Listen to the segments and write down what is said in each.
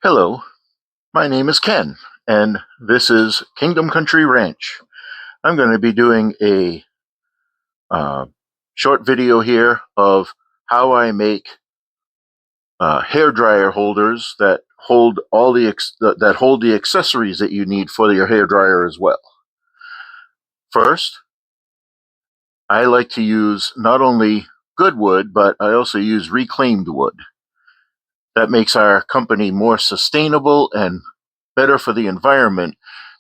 Hello, my name is Ken, and this is Kingdom Country Ranch. I'm going to be doing a short video here of how I make hair dryer holders that hold all that hold the accessories that you need for your hair dryer as well. First, I like to use not only good wood, but I also use reclaimed wood. That makes our company more sustainable and better for the environment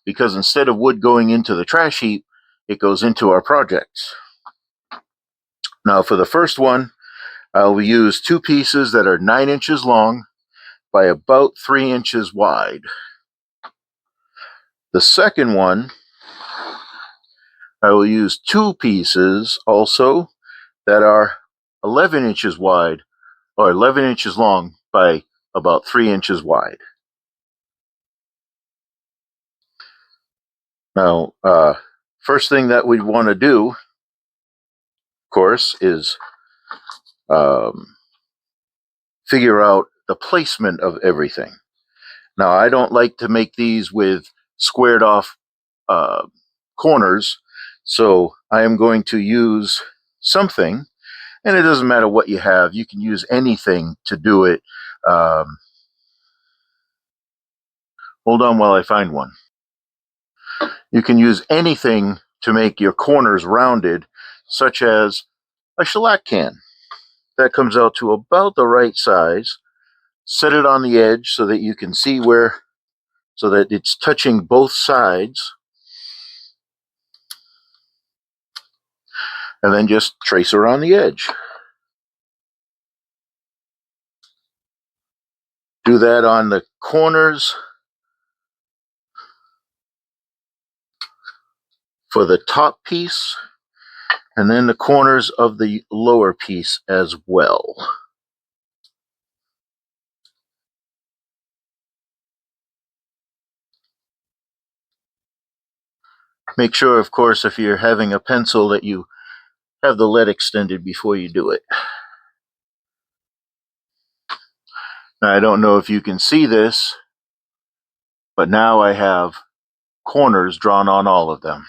because instead of wood going into the trash heap, it goes into our projects. Now for the first one, I'll use two pieces that are 9 inches long by about 3 inches wide. The second one, I will use two pieces also that are 11 inches wide or 11 inches long by about 3 inches wide. Now, first thing that we want to do, of course, is figure out the placement of everything. Now, I don't like to make these with squared off corners, so I am going to use something, and it doesn't matter what you have. You can use anything to do it. Hold on while I find one. You can use anything to make your corners rounded, such as a shellac can. That comes out to about the right size. Set it on the edge so that you can see so that it's touching both sides. And then just trace around the edge. Do that on the corners for the top piece, and then the corners of the lower piece as well. Make sure, of course, if you're having a pencil that you have the lead extended before you do it. Now, I don't know if you can see this, but now I have corners drawn on all of them.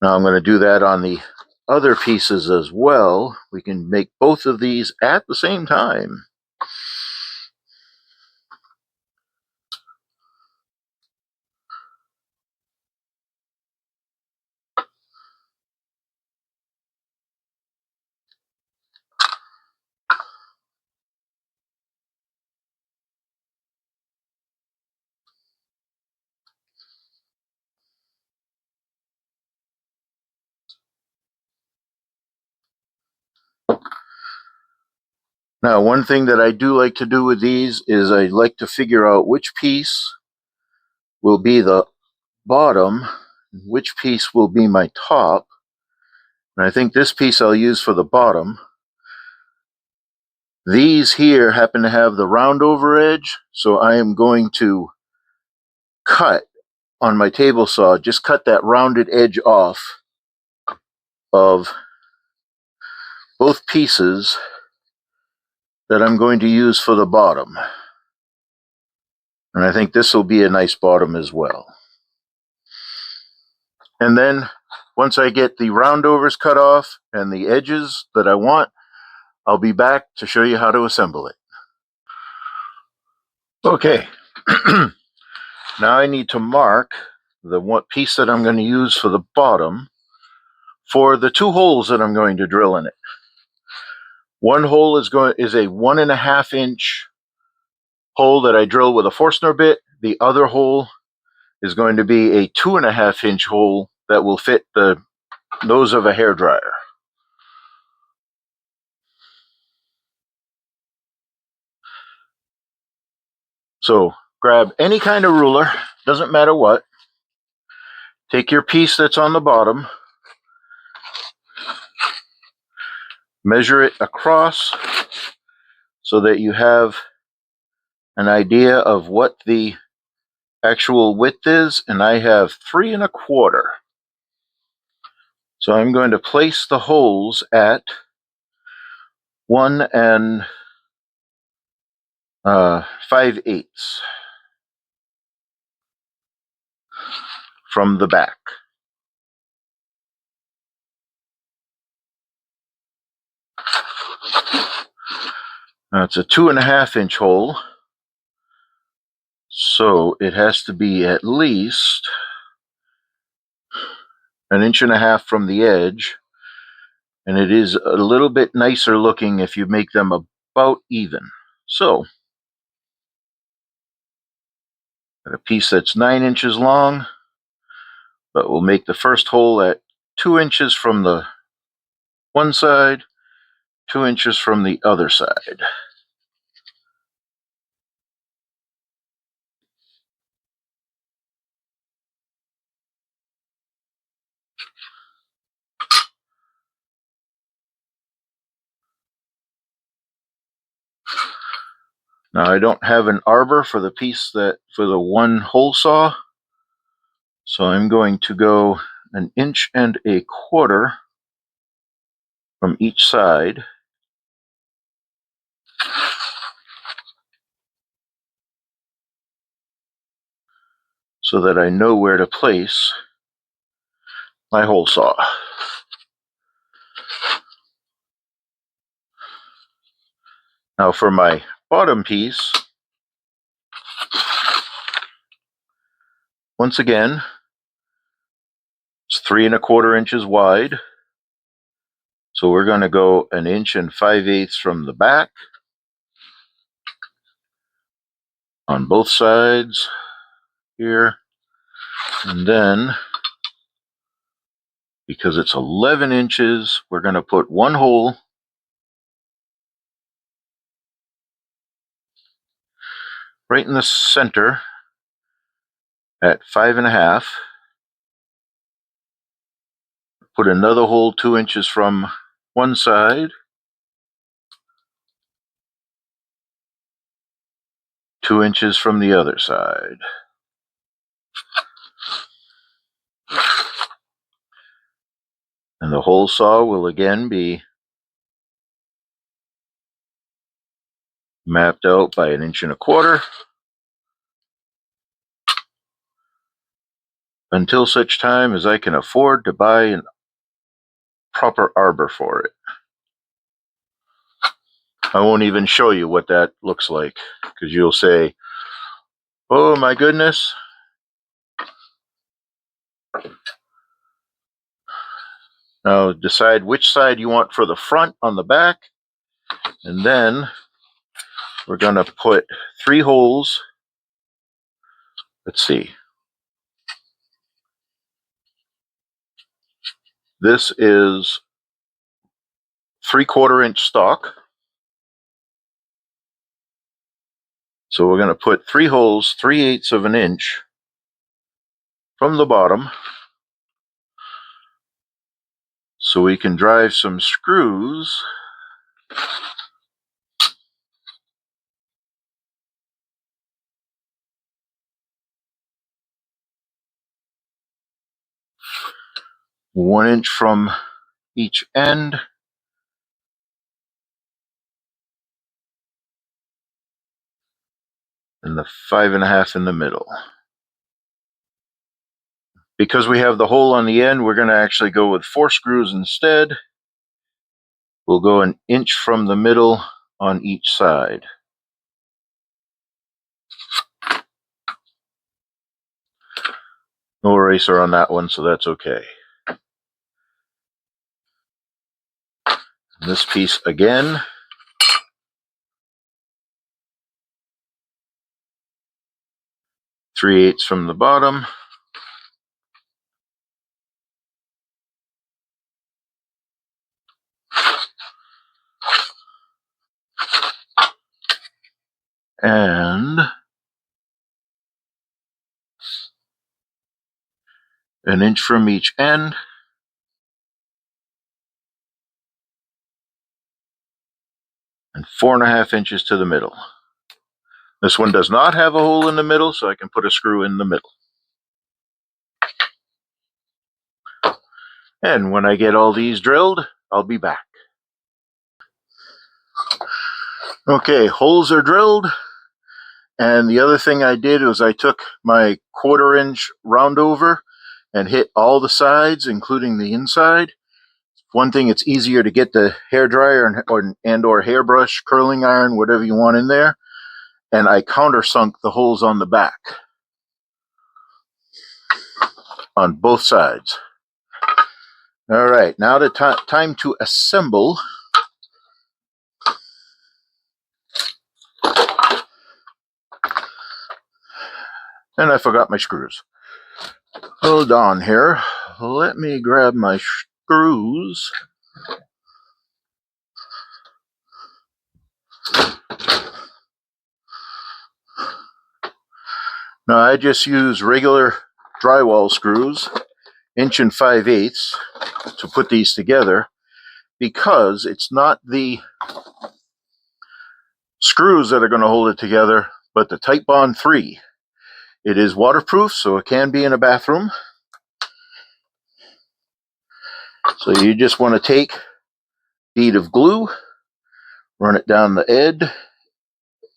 Now I'm going to do that on the other pieces as well. We can make both of these at the same time. Now, one thing that I do like to do with these is I like to figure out which piece will be the bottom, which piece will be my top. And I think this piece I'll use for the bottom. These here happen to have the round over edge, so I am going to cut on my table saw, just cut that rounded edge off of both pieces that I'm going to use for the bottom. And I think this will be a nice bottom as well. And then once I get the roundovers cut off and the edges that I want, I'll be back to show you how to assemble it. Okay, now I need to mark the one piece that I'm going to use for the bottom for the two holes that I'm going to drill in it. One hole is a 1.5 inch hole that I drill with a Forstner bit. The other hole is going to be a 2.5 inch hole that will fit the nose of a hair dryer. So grab any kind of ruler, doesn't matter what. Take your piece that's on the bottom, measure it across so that you have an idea of what the actual width is, and I have 3 1/4. So I'm going to place the holes at 1 and 5/8 from the back. Now it's a 2.5-inch hole, so it has to be at least 1.5 inches from the edge, and it is a little bit nicer looking if you make them about even. So, got a piece that's 9 inches long, but we'll make the first hole at 2 inches from the one side, 2 inches from the other side. Now I don't have an arbor for the piece for the one hole saw, so I'm going to go 1.25 inches from each side. So that I know where to place my hole saw. Now for my bottom piece, once again, it's 3.25 inches wide. So we're going to go 1 5/8 inches from the back on both sides here. And then, because it's 11 inches, we're going to put one hole right in the center at 5.5. Put another hole 2 inches from one side, 2 inches from the other side. And the hole saw will again be mapped out by 1.25 inches until such time as I can afford to buy a proper arbor for it. I won't even show you what that looks like, because you'll say, oh my goodness. Now decide which side you want for the front on the back, and then we're going to put 3 holes. Let's see. This is 3/4 inch stock. So we're going to put 3 holes, 3/8 of an inch from the bottom, so we can drive some screws one inch from each end. And the 5.5 in the middle. Because we have the hole on the end, we're going to actually go with 4 screws instead. We'll go 1 inch from the middle on each side. No eraser on that one, so that's okay. This piece again. Three-eighths from the bottom. And 1 inch from each end. And 4.5 inches to the middle. This one does not have a hole in the middle, so I can put a screw in the middle. And when I get all these drilled, I'll be back. Okay, holes are drilled. And the other thing I did was I took my 1/4-inch roundover and hit all the sides, including the inside. One thing, it's easier to get the hair dryer or hairbrush, curling iron, whatever you want in there. And I countersunk the holes on the back on both sides. All right, now the time to assemble. And I forgot my screws. Hold on here. Let me grab my screws. Now I just use regular drywall screws, 1 5/8 to put these together, because it's not the screws that are going to hold it together, but the Titebond 3. It is waterproof, so it can be in a bathroom. So you just want to take a bead of glue, run it down the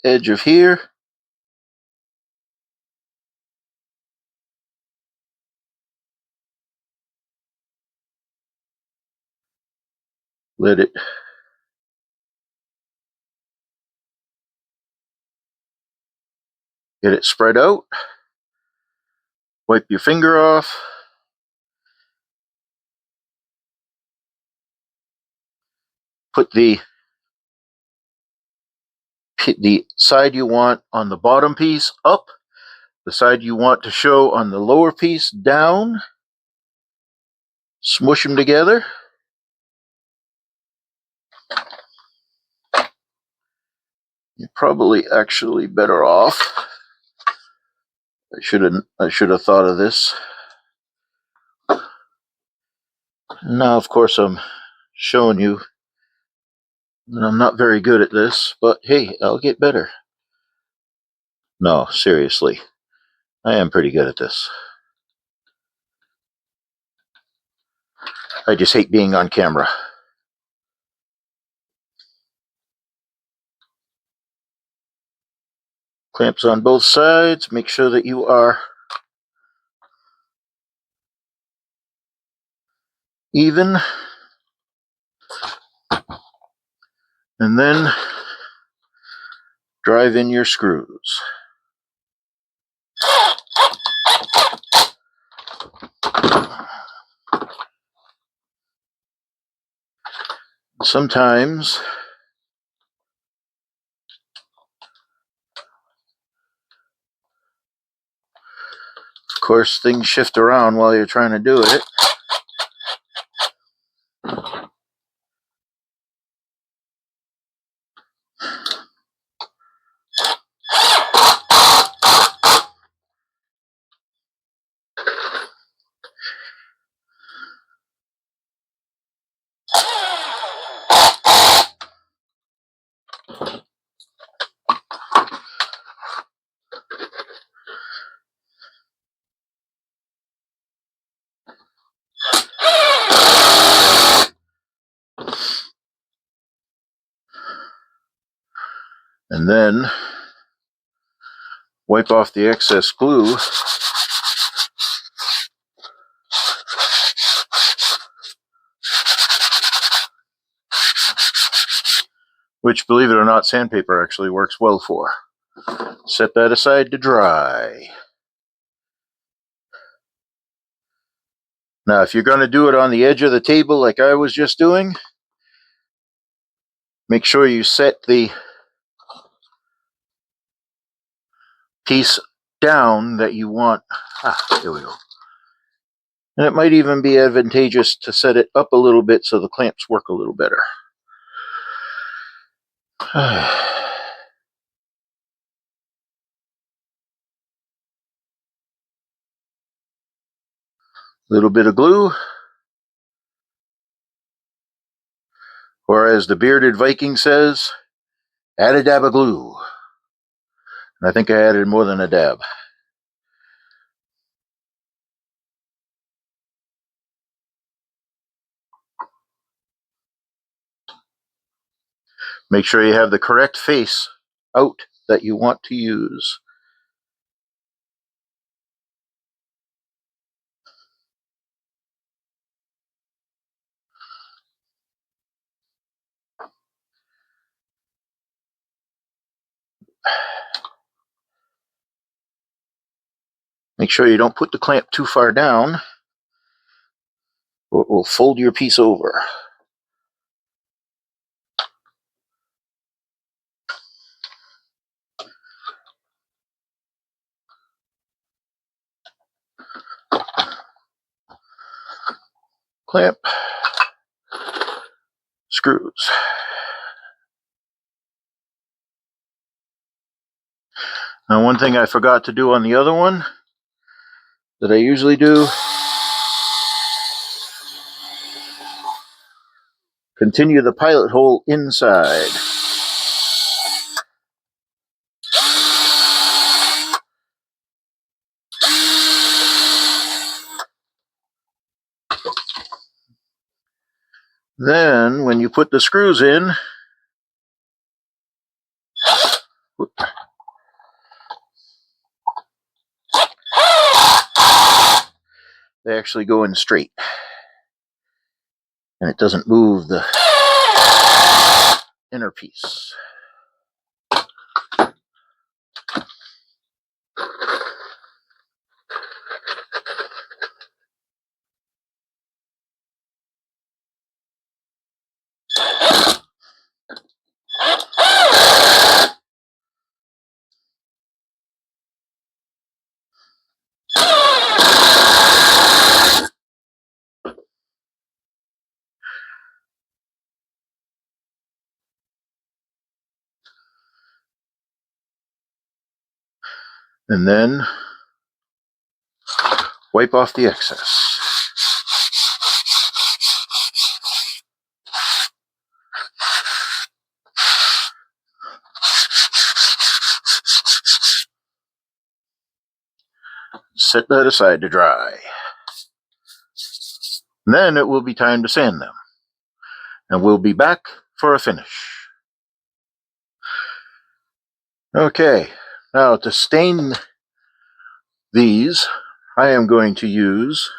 edge of here. Let it get it spread out. Wipe your finger off. Put the side you want on the bottom piece up, the side you want to show on the lower piece down. Smush them together. You're probably actually better off. I should have thought of this. Now, of course, I'm showing you that I'm not very good at this, but hey, I'll get better. No, seriously, I am pretty good at this. I just hate being on camera. Clamps on both sides. Make sure that you are even. And then drive in your screws. Sometimes of course things shift around while you're trying to do it. And then wipe off the excess glue. Which, believe it or not, sandpaper actually works well for. Set that aside to dry. Now, if you're going to do it on the edge of the table like I was just doing, make sure you set the piece down that you want. Here we go. And it might even be advantageous to set it up a little bit so the clamps work a little better. Little bit of glue. Or as the bearded Viking says, add a dab of glue. And I think I added more than a dab. Make sure you have the correct face out that you want to use. Make sure you don't put the clamp too far down, or it will fold your piece over. Clamp, screws. Now, one thing I forgot to do on the other one that I usually do, continue the pilot hole inside. Then, when you put the screws in, they actually go in straight, and it doesn't move the inner piece. And then wipe off the excess. Set that aside to dry. And then it will be time to sand them. And we'll be back for a finish. Okay, now to stain these, I am going to use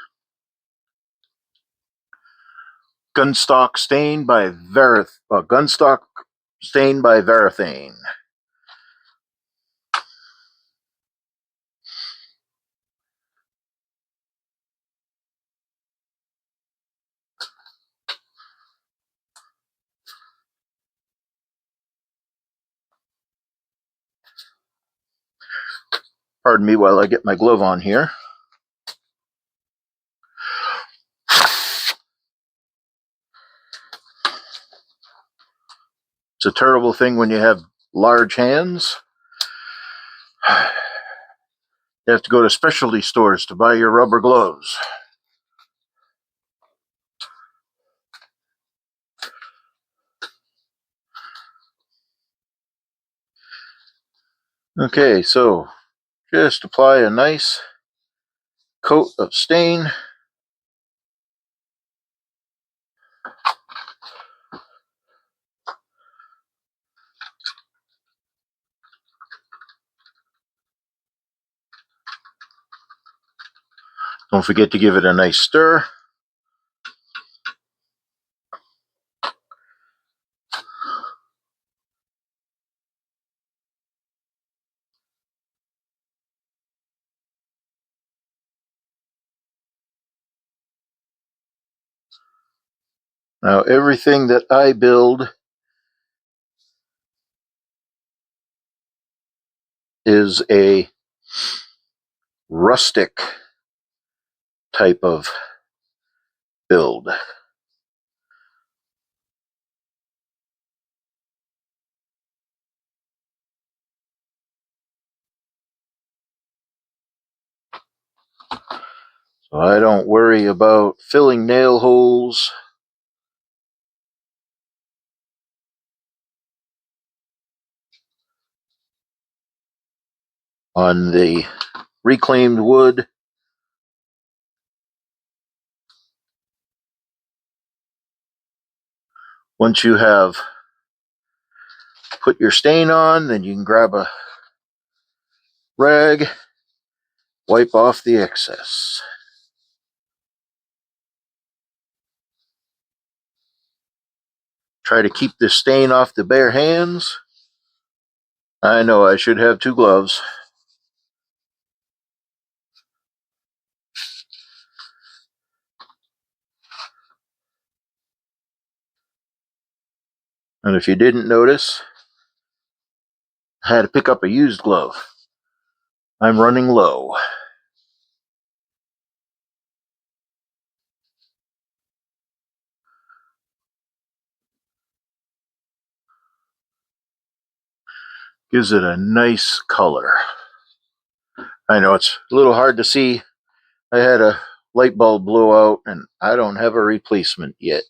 Gunstock Stain by Varathane. Pardon me while I get my glove on here. It's a terrible thing when you have large hands. You have to go to specialty stores to buy your rubber gloves. Okay, so just apply a nice coat of stain. Don't forget to give it a nice stir. Now, everything that I build is a rustic type of build. So I don't worry about filling nail holes. On the reclaimed wood. Once you have put your stain on, then you can grab a rag, wipe off the excess. Try to keep the stain off the bare hands. I know I should have 2 gloves. And if you didn't notice, I had to pick up a used glove. I'm running low. Gives it a nice color. I know it's a little hard to see. I had a light bulb blow out and I don't have a replacement yet.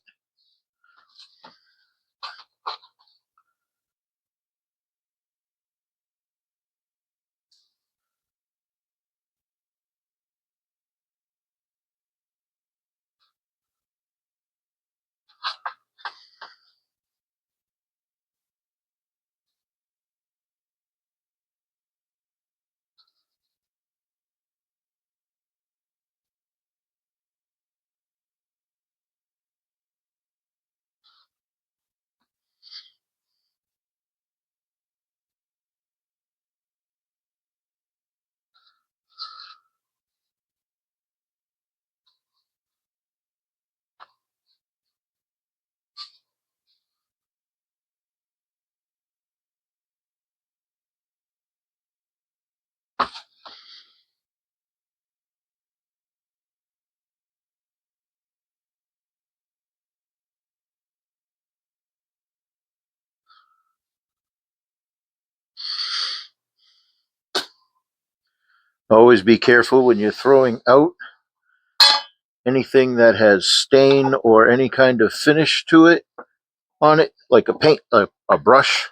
Always be careful when you're throwing out anything that has stain or any kind of finish to it on it, like a paint, a brush,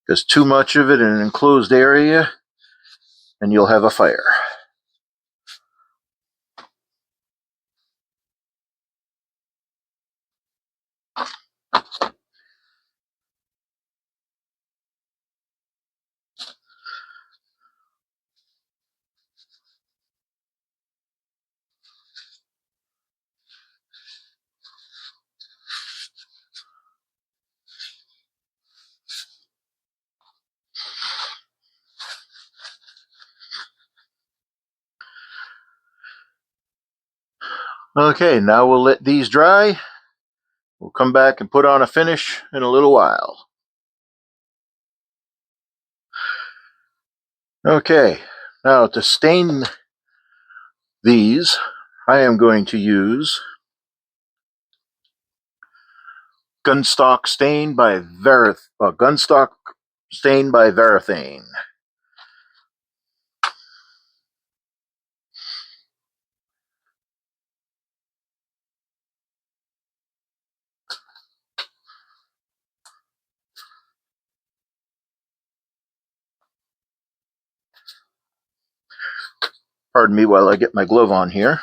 because too much of it in an enclosed area and you'll have a fire. Okay, now we'll let these dry. We'll come back and put on a finish in a little while. Okay, now to stain these, I am going to use Gunstock Stain by Gunstock Stain by Varathane. Pardon me while I get my glove on here.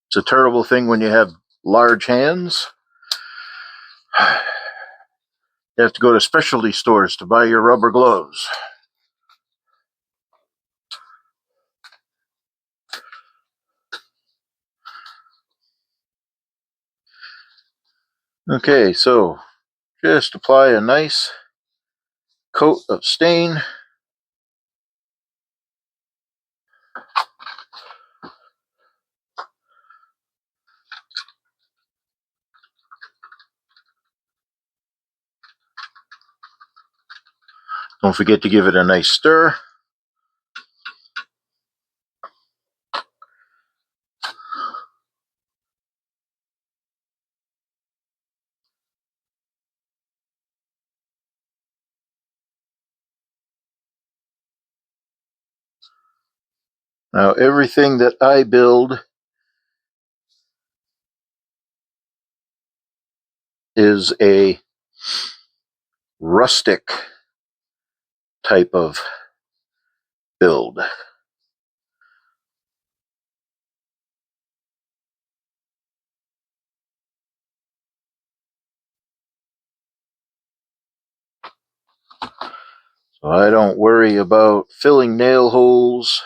It's a terrible thing when you have large hands. You have to go to specialty stores to buy your rubber gloves. Okay, so just apply a nice coat of stain. Don't forget to give it a nice stir. Now everything that I build is a rustic type of build. So I don't worry about filling nail holes.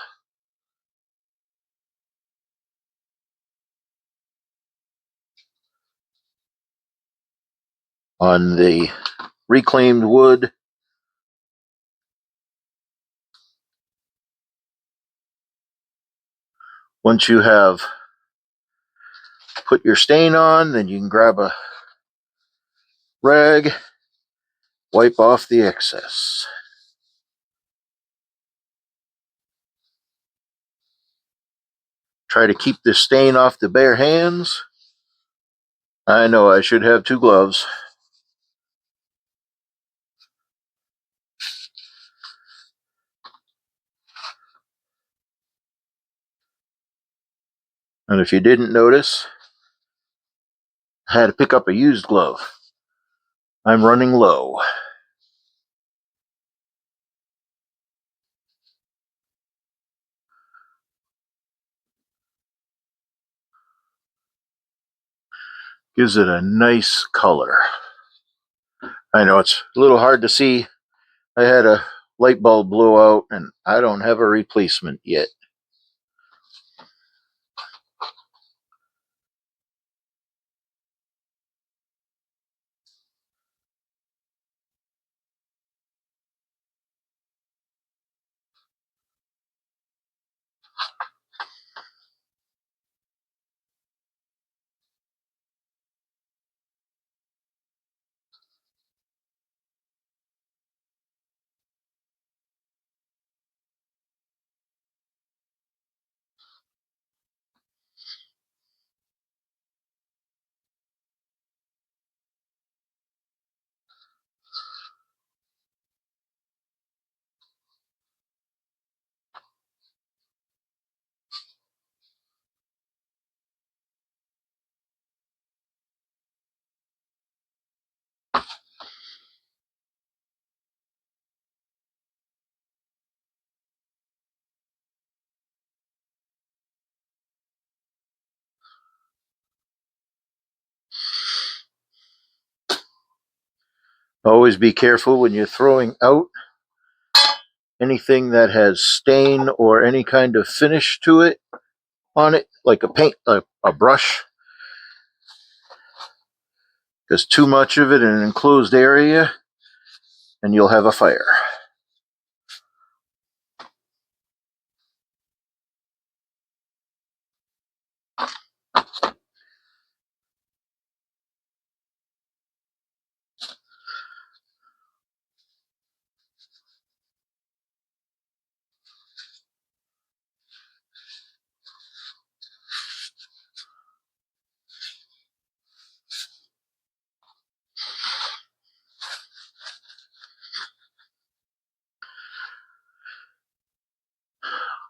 On the reclaimed wood. Once you have put your stain on, then you can grab a rag, wipe off the excess. Try to keep the stain off the bare hands. I know I should have 2 gloves. And if you didn't notice, I had to pick up a used glove. I'm running low. Gives it a nice color. I know it's a little hard to see. I had a light bulb blow out and I don't have a replacement yet. Always be careful when you're throwing out anything that has stain or any kind of finish to it on it, like a paint, a brush, because too much of it in an enclosed area and you'll have a fire.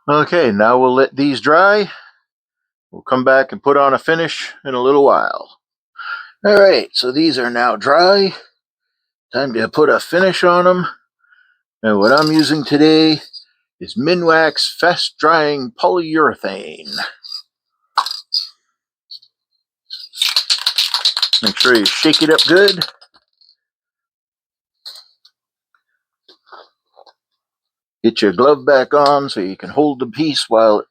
Okay, now we'll let these dry. We'll come back and put on a finish in a little while. Alright, so these are now dry. Time to put a finish on them. And what I'm using today is Minwax Fast Drying Polyurethane. Make sure you shake it up good. Get your glove back on so you can hold the piece while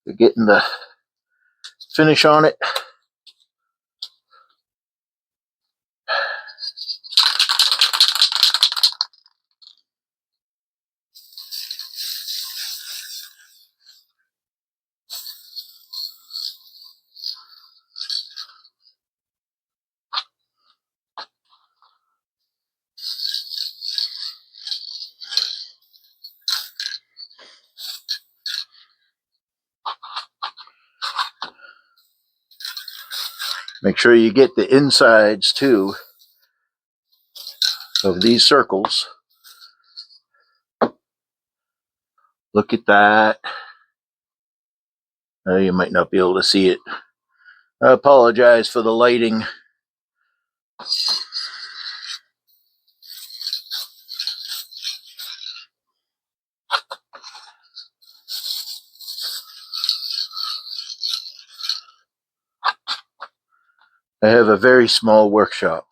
you're getting the finish on it. Make sure you get the insides too of these circles. Look at that. You might not be able to see it. I apologize for the lighting. I have a very small workshop.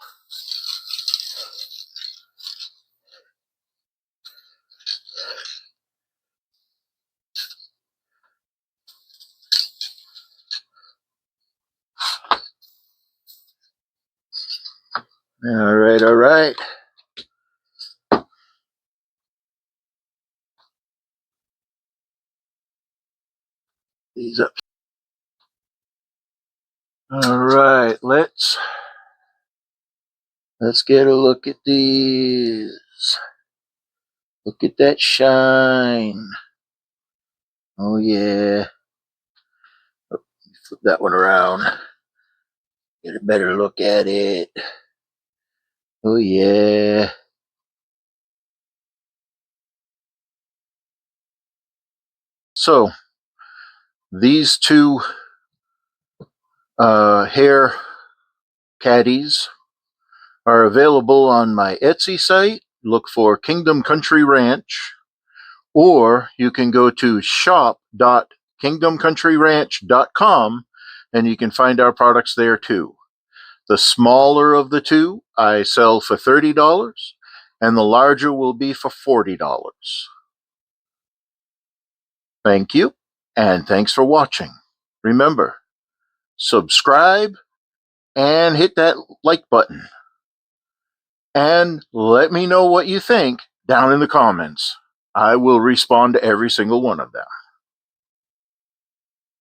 All right, all right. These up. All right, let's get a look at these. Look at that shine. Oh yeah. Flip that one around. Get a better look at it. Oh yeah. So these two hair caddies are available on my Etsy site. Look for Kingdom Country Ranch, or you can go to shop.kingdomcountryranch.com and you can find our products there too. The smaller of the two I sell for $30, and the larger will be for $40. Thank you, and thanks for watching. Remember, subscribe and hit that like button. And let me know what you think down in the comments. I will respond to every single one of them.